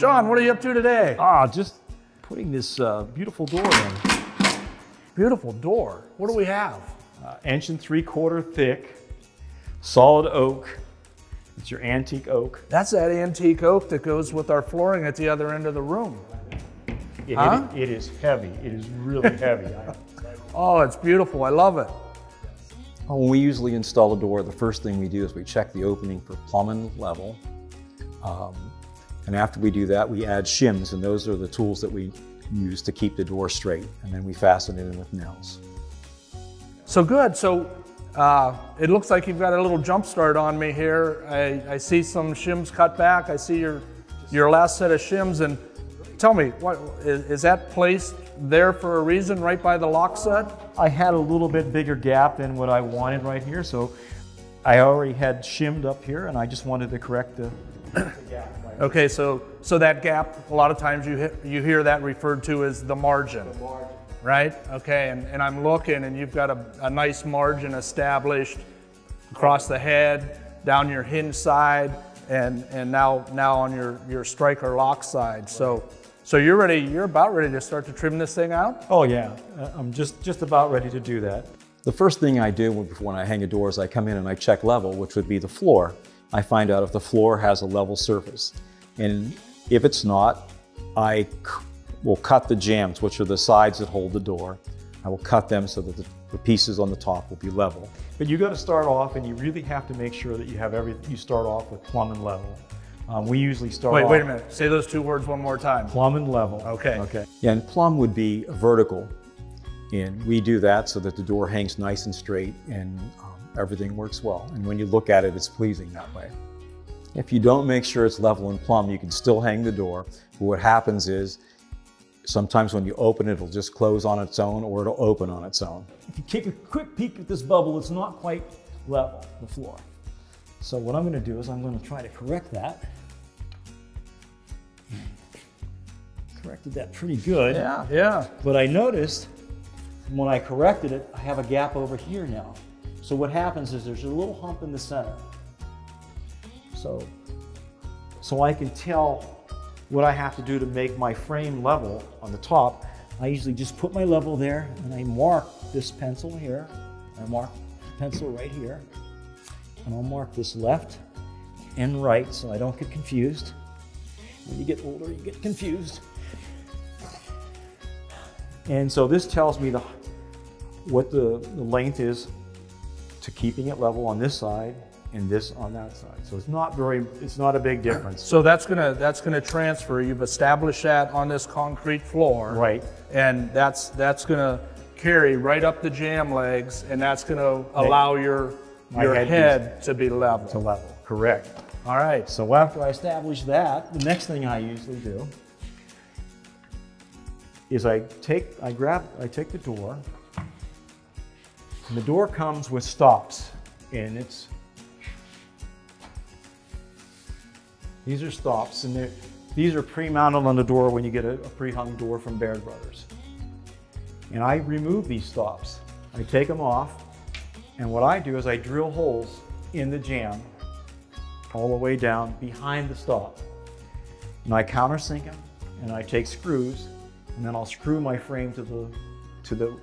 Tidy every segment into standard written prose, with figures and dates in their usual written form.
John, what are you up to today? Just putting this beautiful door in. Beautiful door. What do we have? 1.75 inch thick, solid oak. It's your antique oak. That's that antique oak that goes with our flooring at the other end of the room. It is heavy. It is really heavy. Oh, it's beautiful. I love it. When we usually install a door, the first thing we do is we check the opening for plumb and level. And after we do that, we add shims, and those are the tools that we use to keep the door straight. And then we fasten it in with nails. So good. So it looks like you've got a little jump start on me here. I see some shims cut back. I see your last set of shims. And tell me, what is that placed there for a reason, right by the lock set? I had a little bit bigger gap than what I wanted right here, so I already had shimmed up here, and I just wanted to correct the gap. Okay, so that gap, a lot of times you hear that referred to as the margin. Right? Okay, and I'm looking, and you've got a nice margin established across the head, down your hinge side, and now on your striker lock side. So you're about ready to start to trim this thing out? Oh yeah, I'm just about ready to do that. The first thing I do when I hang a door is I come in and I check level, which would be the floor. I find out if the floor has a level surface. And if it's not, I will cut the jambs, which are the sides that hold the door. I will cut them so that the pieces on the top will be level. But you got to start off, and you really have to make sure that you have everything. You start off with plumb and level. We usually start off. Wait a minute. Say those two words one more time. Plumb and level. Okay. Okay. Yeah, and plumb would be vertical. And we do that so that the door hangs nice and straight and everything works well. And when you look at it, it's pleasing that way. If you don't make sure it's level and plumb, you can still hang the door. But what happens is, sometimes when you open it, it'll just close on its own, or it'll open on its own. If you take a quick peek at this bubble, it's not quite level, the floor. So what I'm going to do is I'm going to try to correct that. Corrected that pretty good. Yeah. But I noticed when I corrected it, I have a gap over here now. So what happens is there's a little hump in the center. So I can tell what I have to do to make my frame level on the top. I usually just put my level there, and I mark this pencil here. I mark the pencil right here. And I'll mark this left and right so I don't get confused. When you get older, you get confused. And so this tells me what the length is to keeping it level on this side and this on that side. So it's not a big difference. So that's gonna transfer. You've established that on this concrete floor. Right. And that's gonna carry right up the jamb legs, and that's gonna allow your head to be level. To level, correct. All right. So after I establish that, the next thing I usually do is I take the door, and the door comes with stops, and these are stops, and these are pre-mounted on the door when you get a pre-hung door from Baird Brothers. And I remove these stops. I take them off, and what I do is I drill holes in the jamb all the way down behind the stop. And I countersink them, and I take screws, and then I'll screw my frame to the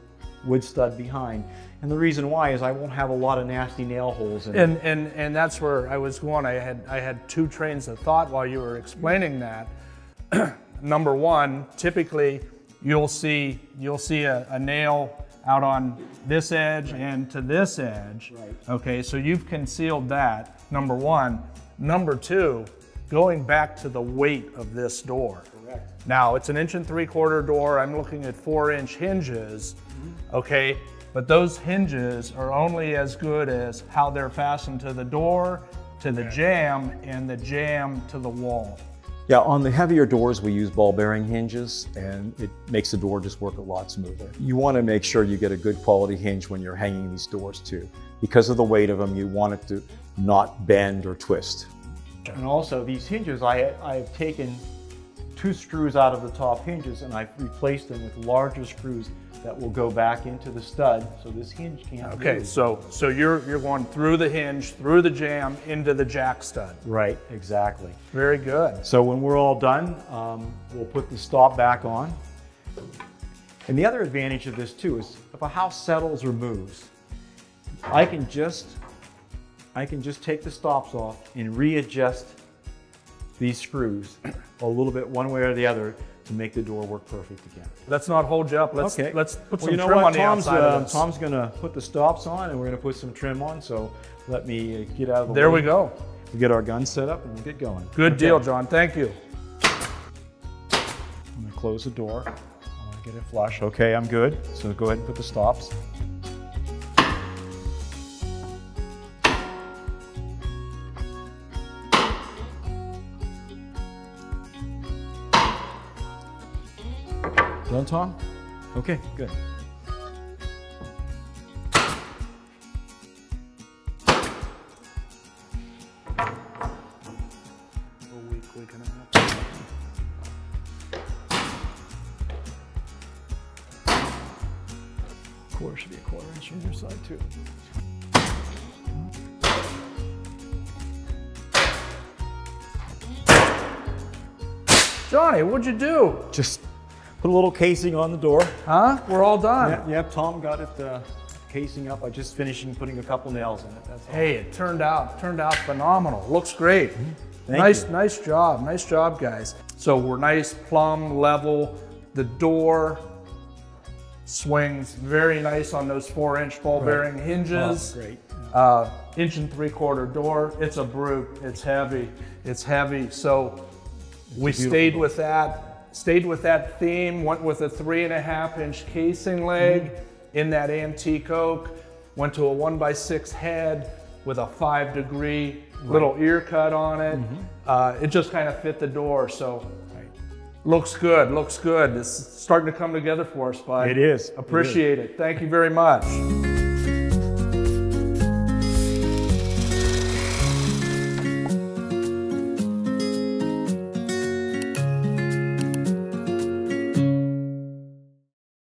wood stud behind. And the reason why is I won't have a lot of nasty nail holes in it. And that's where I was going. I had two trains of thought while you were explaining that. Number one, typically you'll see a nail out on this edge and to this edge. Right. Okay, so you've concealed that, number one. Number two, going back to the weight of this door. Correct. Now, it's an 1.75 inch door. I'm looking at 4-inch hinges, okay? But those hinges are only as good as how they're fastened to the door, to the jamb, and the jamb to the wall. Yeah, on the heavier doors, we use ball bearing hinges, and it makes the door just work a lot smoother. You want to make sure you get a good quality hinge when you're hanging these doors too. Because of the weight of them, you want it to not bend or twist. And also these hinges, I've taken 2 screws out of the top hinges, and I've replaced them with larger screws that will go back into the stud, so this hinge can't Okay, move. so you're going through the hinge, through the jamb, into the jack stud. Right, exactly. Very good. So when we're all done, we'll put the stop back on. And the other advantage of this too is if a house settles or moves, I can just take the stops off and readjust these screws a little bit one way or the other to make the door work perfect again. Let's not hold you up. Let's put some trim on the Tom's, outside of this. Tom's gonna put the stops on and we're gonna put some trim on, so let me get out of the way. There we go. We'll get our gun set up and we'll get going. Good deal, John. Thank you. I'm gonna close the door. I wanna get it flush. Okay, I'm good. So go ahead and put the stops. Done, Tom? Okay, good. Quarter should be a quarter inch on your side too. Johnny, what'd you do? Just put a little casing on the door. Huh? We're all done. Yep, Tom got it casing up. I just finished putting a couple nails in it. That's all. Hey, it turned out phenomenal. Looks great. Thank you. Nice job, guys. So we're nice, plumb, level. The door swings very nice on those 4-inch ball bearing hinges. Oh, great. 1 3/4 door. It's a brute. It's heavy. So we stayed with that theme. Went with a 3.5-inch casing leg in that antique oak. Went to a 1x6 head with a 5-degree little ear cut on it. It just kind of fit the door. So looks good. It's starting to come together for us, bud. It is. Appreciate it. Thank you very much.